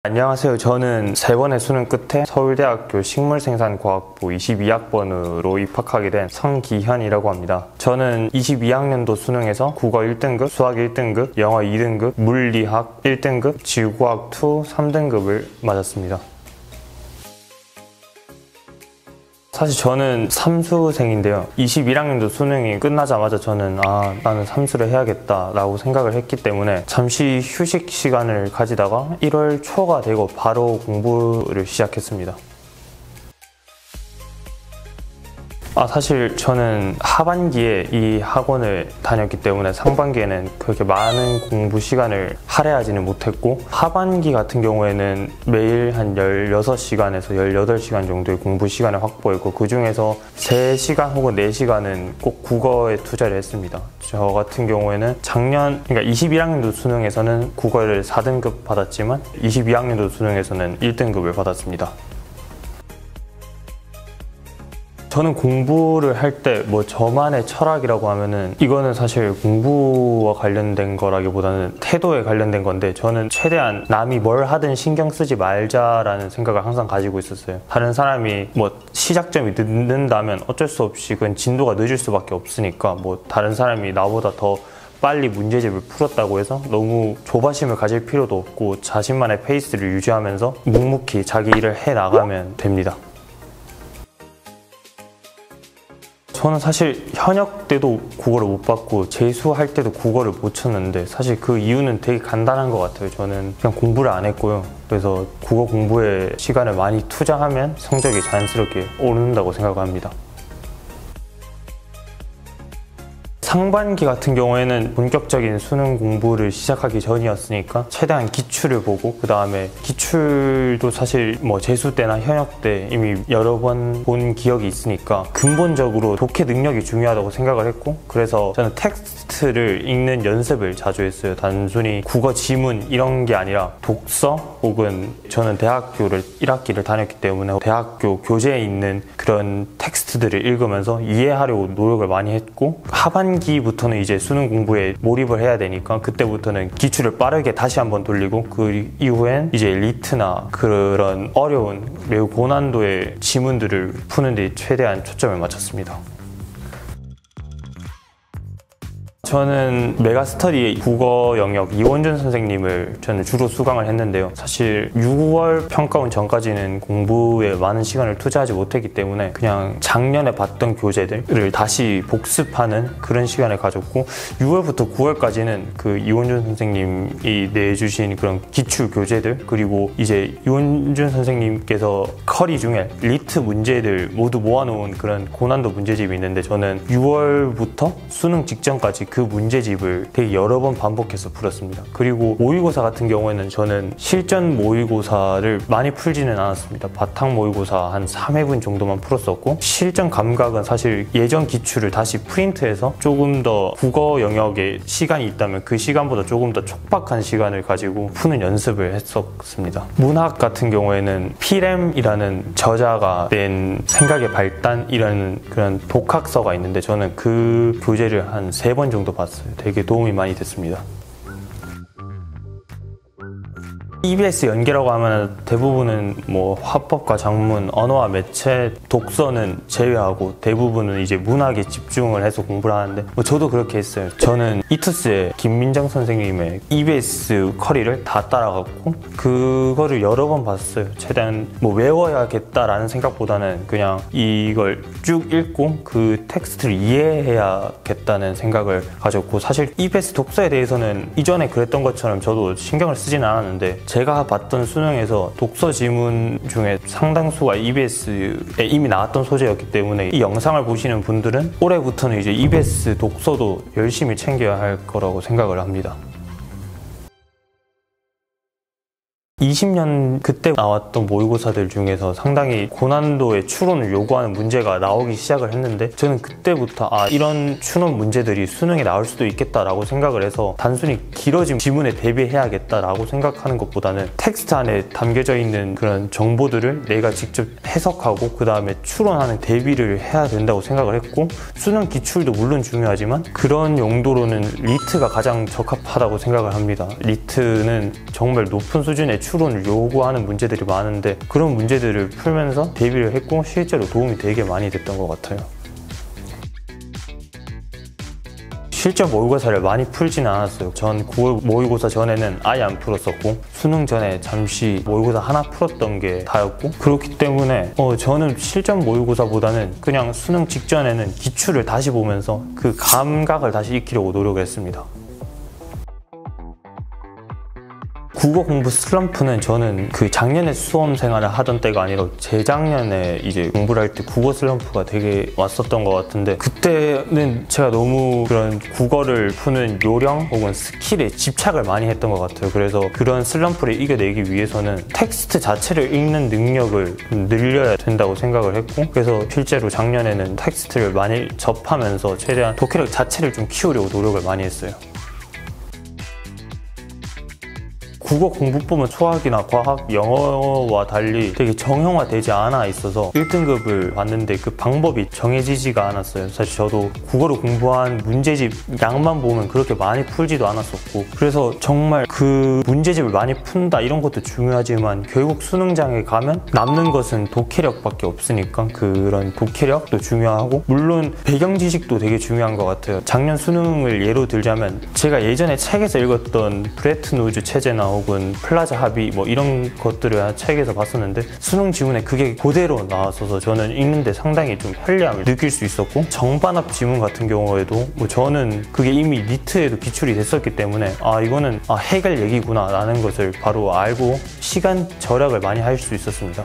안녕하세요. 저는 3번의 수능 끝에 서울대학교 식물생산과학부 22학번으로 입학하게 된 성기현이라고 합니다. 저는 22학년도 수능에서 국어 1등급, 수학 1등급, 영어 2등급, 물리학 1등급, 지구과학 2 3등급을 맞았습니다. 사실 저는 삼수생인데요. 21학년도 수능이 끝나자마자 저는 나는 삼수를 해야겠다 라고 생각을 했기 때문에 잠시 휴식 시간을 가지다가 1월 초가 되고 바로 공부를 시작했습니다. 사실 저는 하반기에 이 학원을 다녔기 때문에 상반기에는 그렇게 많은 공부 시간을 할애하지는 못했고, 하반기 같은 경우에는 매일 한 16시간에서 18시간 정도의 공부 시간을 확보했고, 그 중에서 3시간 혹은 4시간은 꼭 국어에 투자를 했습니다. 저 같은 경우에는 그러니까 21학년도 수능에서는 국어를 4등급 받았지만 22학년도 수능에서는 1등급을 받았습니다. 저는 공부를 할 때 저만의 철학이라고 하면은 이거는 사실 공부와 관련된 거라기보다는 태도에 관련된 건데, 저는 최대한 남이 뭘 하든 신경 쓰지 말자라는 생각을 항상 가지고 있었어요. 다른 사람이 시작점이 늦는다면 어쩔 수 없이 그건 진도가 늦을 수밖에 없으니까, 다른 사람이 나보다 더 빨리 문제집을 풀었다고 해서 너무 조바심을 가질 필요도 없고 자신만의 페이스를 유지하면서 묵묵히 자기 일을 해 나가면 됩니다. 저는 사실 현역 때도 국어를 못 받고 재수할 때도 국어를 못 쳤는데, 사실 그 이유는 되게 간단한 것 같아요. 저는 그냥 공부를 안 했고요. 그래서 국어 공부에 시간을 많이 투자하면 성적이 자연스럽게 오른다고 생각합니다. 상반기 같은 경우에는 본격적인 수능 공부를 시작하기 전이었으니까 최대한 기출을 보고, 그 다음에 기출도 사실 재수 때나 현역 때 이미 여러 번 본 기억이 있으니까 근본적으로 독해 능력이 중요하다고 생각을 했고, 그래서 저는 텍스트를 읽는 연습을 자주 했어요. 단순히 국어 지문 이런 게 아니라 독서, 혹은 저는 대학교를 1학기를 다녔기 때문에 대학교 교재에 있는 그런 텍스트들을 읽으면서 이해하려고 노력을 많이 했고, 하반기부터는 이제 수능 공부에 몰입을 해야 되니까 그때부터는 기출을 빠르게 다시 한번 돌리고, 그 이후엔 이제 리트나 그런 어려운 매우 고난도의 지문들을 푸는 데 최대한 초점을 맞췄습니다. 저는 메가스터디 국어 영역 이원준 선생님을 저는 주로 수강을 했는데요. 사실 6월 평가원 전까지는 공부에 많은 시간을 투자하지 못했기 때문에 그냥 작년에 봤던 교재들을 다시 복습하는 그런 시간을 가졌고, 6월부터 9월까지는 그 이원준 선생님이 내주신 그런 기출 교재들, 그리고 이제 이원준 선생님께서 커리 중에 리트 문제들 모두 모아놓은 그런 고난도 문제집이 있는데, 저는 6월부터 수능 직전까지 그 문제집을 되게 여러 번 반복해서 풀었습니다. 그리고 모의고사 같은 경우에는 저는 실전 모의고사를 많이 풀지는 않았습니다. 바탕 모의고사 한 3회분 정도만 풀었었고, 실전 감각은 사실 예전 기출을 다시 프린트해서 조금 더 국어 영역에 시간이 있다면 그 시간보다 조금 더 촉박한 시간을 가지고 푸는 연습을 했었습니다. 문학 같은 경우에는 피렘이라는 저자가 낸 생각의 발단이라는 그런 독학서가 있는데, 저는 그 교재를 한 3번 정도 봤어요. 되게 도움이 많이 됐습니다. EBS 연계라고 하면 대부분은 화법과 작문, 언어와 매체, 독서는 제외하고 대부분은 이제 문학에 집중을 해서 공부를 하는데, 저도 그렇게 했어요. 저는 이투스의 김민정 선생님의 EBS 커리를 다 따라갔고, 그거를 여러 번 봤어요. 최대한 외워야겠다라는 생각보다는 그냥 이걸 쭉 읽고 그 텍스트를 이해해야겠다는 생각을 가졌고, 사실 EBS 독서에 대해서는 이전에 그랬던 것처럼 저도 신경을 쓰진 않았는데, 제가 봤던 수능에서 독서 지문 중에 상당수가 EBS에 이미 나왔던 소재였기 때문에 이 영상을 보시는 분들은 올해부터는 이제 EBS 독서도 열심히 챙겨야 할 거라고 생각을 합니다. 20년 그때 나왔던 모의고사들 중에서 상당히 고난도의 추론을 요구하는 문제가 나오기 시작을 했는데, 저는 그때부터 이런 추론 문제들이 수능에 나올 수도 있겠다라고 생각을 해서 단순히 길어진 지문에 대비해야겠다라고 생각하는 것보다는 텍스트 안에 담겨져 있는 그런 정보들을 내가 직접 해석하고 그 다음에 추론하는 대비를 해야 된다고 생각을 했고, 수능 기출도 물론 중요하지만 그런 용도로는 리트가 가장 적합하다고 생각을 합니다. 리트는 정말 높은 수준의 추론을 요구하는 문제들이 많은데 그런 문제들을 풀면서 대비를 했고 실제로 도움이 되게 많이 됐던 것 같아요. 실제 모의고사를 많이 풀지는 않았어요. 전 9월 모의고사 전에는 아예 안 풀었었고 수능 전에 잠시 모의고사 하나 풀었던 게 다였고 그렇기 때문에 저는 실전 모의고사보다는 그냥 수능 직전에는 기출을 다시 보면서 그 감각을 다시 익히려고 노력했습니다. 국어 공부 슬럼프는 저는 그 작년에 수험 생활을 하던 때가 아니라 재작년에 이제 공부를 할 때 국어 슬럼프가 되게 왔었던 것 같은데 그때는 제가 너무 그런 국어를 푸는 요령 혹은 스킬에 집착을 많이 했던 것 같아요. 그래서 그런 슬럼프를 이겨내기 위해서는 텍스트 자체를 읽는 능력을 늘려야 된다고 생각을 했고 그래서 실제로 작년에는 텍스트를 많이 접하면서 최대한 독해력 자체를 좀 키우려고 노력을 많이 했어요. 국어 공부법은 수학이나 과학, 영어와 달리 되게 정형화되지 않아 있어서 1등급을 봤는데 그 방법이 정해지지가 않았어요. 사실 저도 국어를 공부한 문제집 양만 보면 그렇게 많이 풀지도 않았었고 그래서 정말 그 문제집을 많이 푼다 이런 것도 중요하지만 결국 수능장에 가면 남는 것은 독해력밖에 없으니까 그런 독해력도 중요하고 물론 배경 지식도 되게 중요한 것 같아요. 작년 수능을 예로 들자면 제가 예전에 책에서 읽었던 브레튼-우즈 체제나 혹은 플라자 합의 뭐 이런 것들을 책에서 봤었는데 수능 지문에 그게 그대로 나왔어서 저는 읽는데 상당히 좀 편리함을 느낄 수 있었고 정반합 지문 같은 경우에도 뭐 저는 그게 이미 니트에도 기출이 됐었기 때문에 이거는 해결 얘기구나 라는 것을 바로 알고 시간 절약을 많이 할 수 있었습니다.